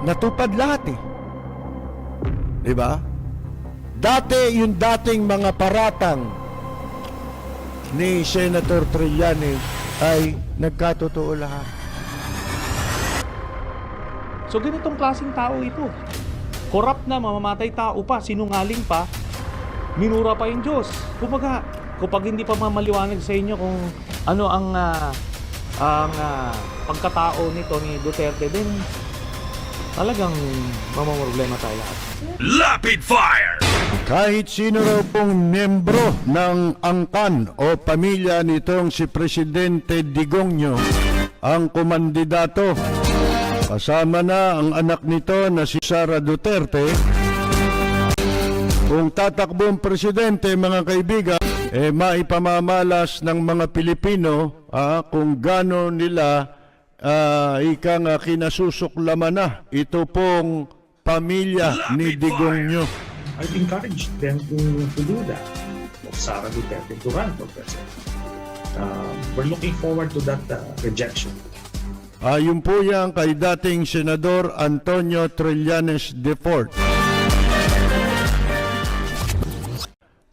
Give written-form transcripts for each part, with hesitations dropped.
natupad lahat eh. Di ba? Dati yung dating mga paratang ni Senator Trillanes ay nagkatotoo lahat. So ganitong klaseng tao ito. Corrupt na, mamamatay tao pa, sinungaling pa, minura pa yung Diyos. Kumbaga, kapag hindi pa mamaliwanag sa inyo kung ano ang pagkatao nito ni Duterte, din talagang mamamroblema tayo lahat. Rapid fire! Kahit sino raw pong miyembro ng angkan o pamilya nitong si Presidente Digongyo ang kumandidato. Kasama na ang anak nito na si Sara Duterte. Kung tatakbo ang presidente, mga kaibigan, maipamamalas ng mga Pilipino kung gaano nila kinasusuklaman na ito pong pamilya ni Digongyo. I've encouraged them to do that. Of Sara Duterte to run for president. We're looking forward to that rejection. Yun po yan kay dating Senador Antonio Trillanes IV.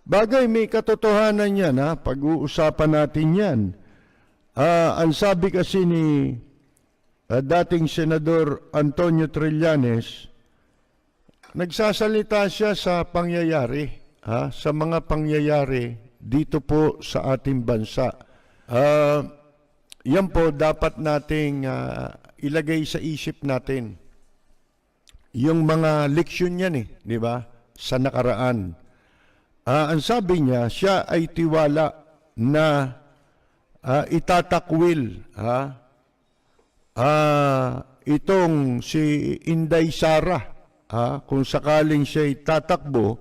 Bagay may katotohanan yan, pag-uusapan natin yan. Ang sabi kasi ni dating Senador Antonio Trillanes, nagsasalita siya sa pangyayari, sa mga pangyayari dito po sa ating bansa. Yan po dapat nating ilagay sa isip natin. Yung mga leksyon yan di ba? Sa nakaraan. Ang sabi niya, siya ay tiwala na itatakwil itong si Inday Sara. Kung sakaling siya tatakbo,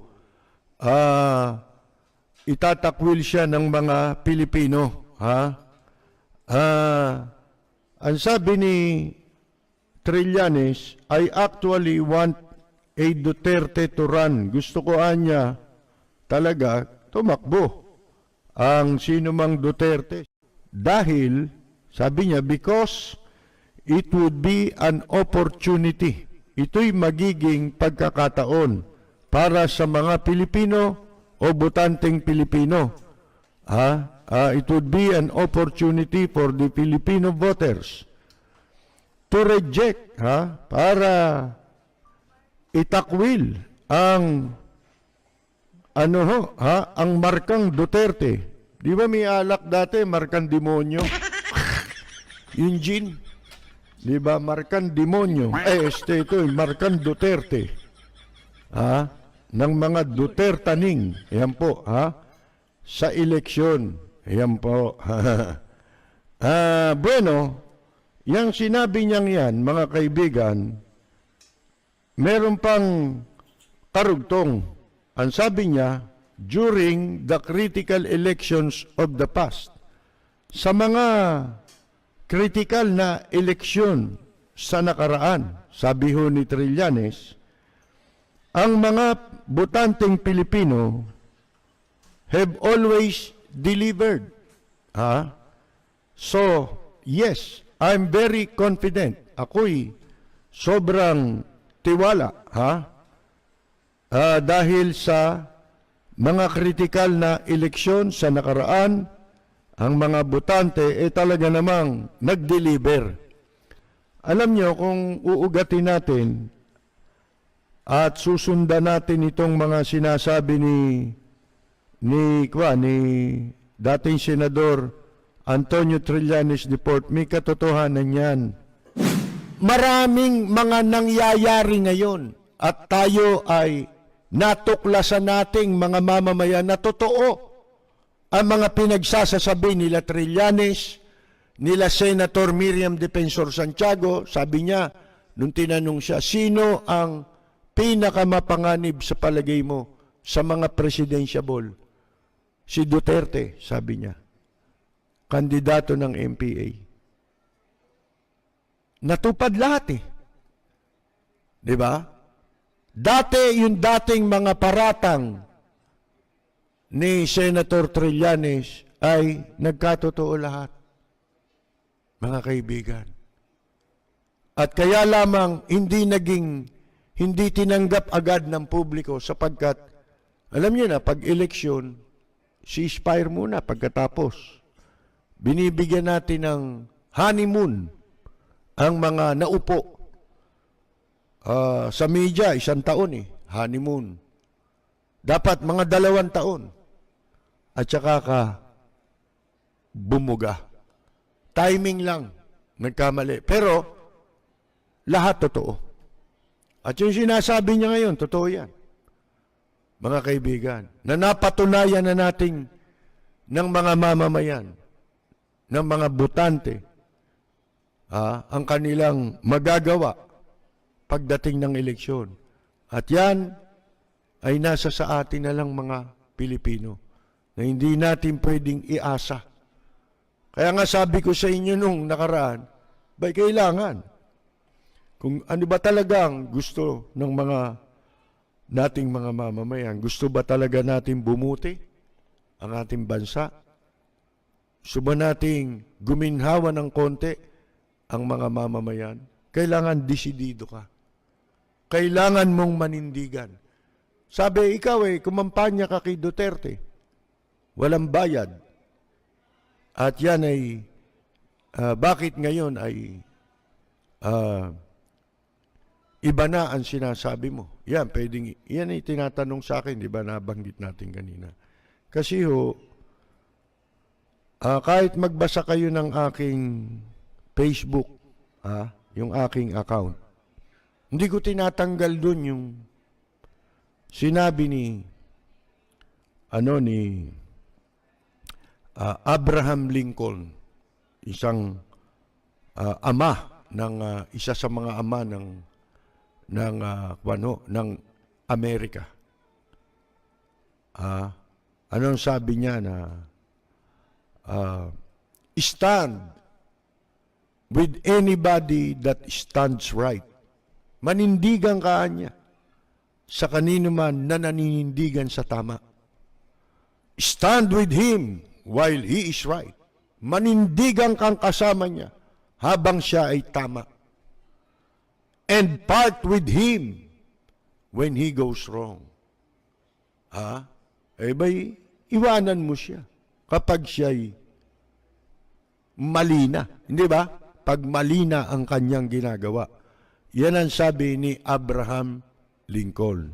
itatakwil siya ng mga Pilipino. Ang sabi ni Trillanes, I actually want a Duterte to run. Gusto ko niya talaga tumakbo ang sinumang Duterte. Dahil, sabi niya, because it would be an opportunity. Ito'y magiging pagkakataon para sa mga Pilipino o botanteng Pilipino. It would be an opportunity for the Filipino voters to reject, para itakwil ang ang markang Duterte. Di ba may alak dati, markang demonyo? Yung gin. Di ba, markang demonyo? Ito, markang Duterte. Ng mga Dutertaning. Yan po, sa eleksyon. Yan po. Bueno, yung sinabi niyang yan, mga kaibigan, meron pang karugtong. Ang sabi niya, during the critical elections of the past, sa mga critical na eleksyon sa nakaraan, sabi ho ni Trillanes, ang mga botanteng Pilipino have always delivered. So, yes, I'm very confident. Ako'y sobrang tiwala, dahil sa mga kritikal na eleksyon sa nakaraan, ang mga botante talaga namang nag-deliver. Alam nyo, kung uugatin natin at susundan natin itong mga sinasabi ni dating Senador Antonio Trillanes IV, may katotohanan yan. Maraming mga nangyayari ngayon at tayo ay natuklasan nating mga mamamayan na totoo ang mga pinagsasasabi nila Trillanes, nila Senator Miriam Defensor Santiago. Sabi niya, nung tinanong siya, sino ang pinakamapanganib sa palagay mo sa mga presidentiable? Si Duterte, sabi niya. Kandidato ng MPA. Natupad lahat Di ba? Dati yung dating mga paratang ni Senator Trillanes ay nagkatotoo lahat. Mga kaibigan. At kaya lamang hindi tinanggap agad ng publiko sapagkat, alam niyo na, pag eleksyon, ceasefire muna pagkatapos. Binibigyan natin ng honeymoon ang mga naupo. Sa media, 1 taon honeymoon. Dapat mga 2 taon. At saka ka bumuga. Timing lang, nagkamali. Pero, lahat totoo. At yung sinasabi niya ngayon, totoo yan. Mga kaibigan, na napatunayan na nating ng mga mamamayan, ng mga butante, ang kanilang magagawa pagdating ng eleksyon. At yan ay nasa sa atin na lang mga Pilipino na hindi natin pwedeng iasa. Kaya nga sabi ko sa inyo nung nakaraan, ba'y kailangan? Kung ano ba talagang gusto ng mga nating mga mamamayan, gusto ba talaga natin bumuti ang ating bansa? Gusto ba nating guminhawa ng konti ang mga mamamayan? Kailangan desidido ka. Kailangan mong manindigan. Sabi, ikaw kumampanya ka kay Duterte. Walang bayad. At yan ay, bakit ngayon ay iba na ang sinasabi mo? Yan, yan ay tinatanong sa akin, di ba, nabanggit natin kanina. Kasi kahit magbasa kayo ng aking Facebook, yung aking account, hindi ko tinatanggal dun yung sinabi ni Abraham Lincoln, isang ama ng isa sa mga ama ng Amerika. Anong sabi niya na stand with anybody that stands right. Manindigan ka niya sa kanino man na naninindigan sa tama. Stand with him while he is right. Manindigan kang kasama niya habang siya ay tama. And part with him when he goes wrong. Ba'y iwanan mo siya kapag siya'y mali na. Hindi ba? Pag mali na ang kanyang ginagawa. Yan ang sabi ni Abraham Lincoln.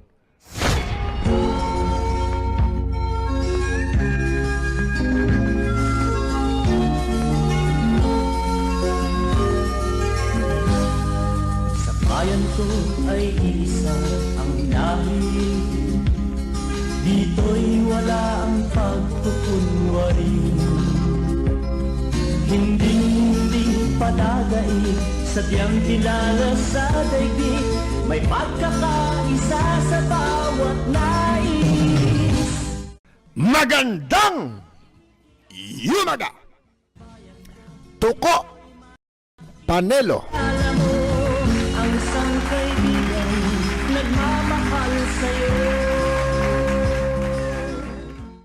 Sa bayan ko ay isa ang lahi, dito'y wala ang pagkukunwari. Hindi padagay, sadyang kilala sa daigdig, may pagkakaisa sa bawat nais. Magandang yumaga! Tuko Panelo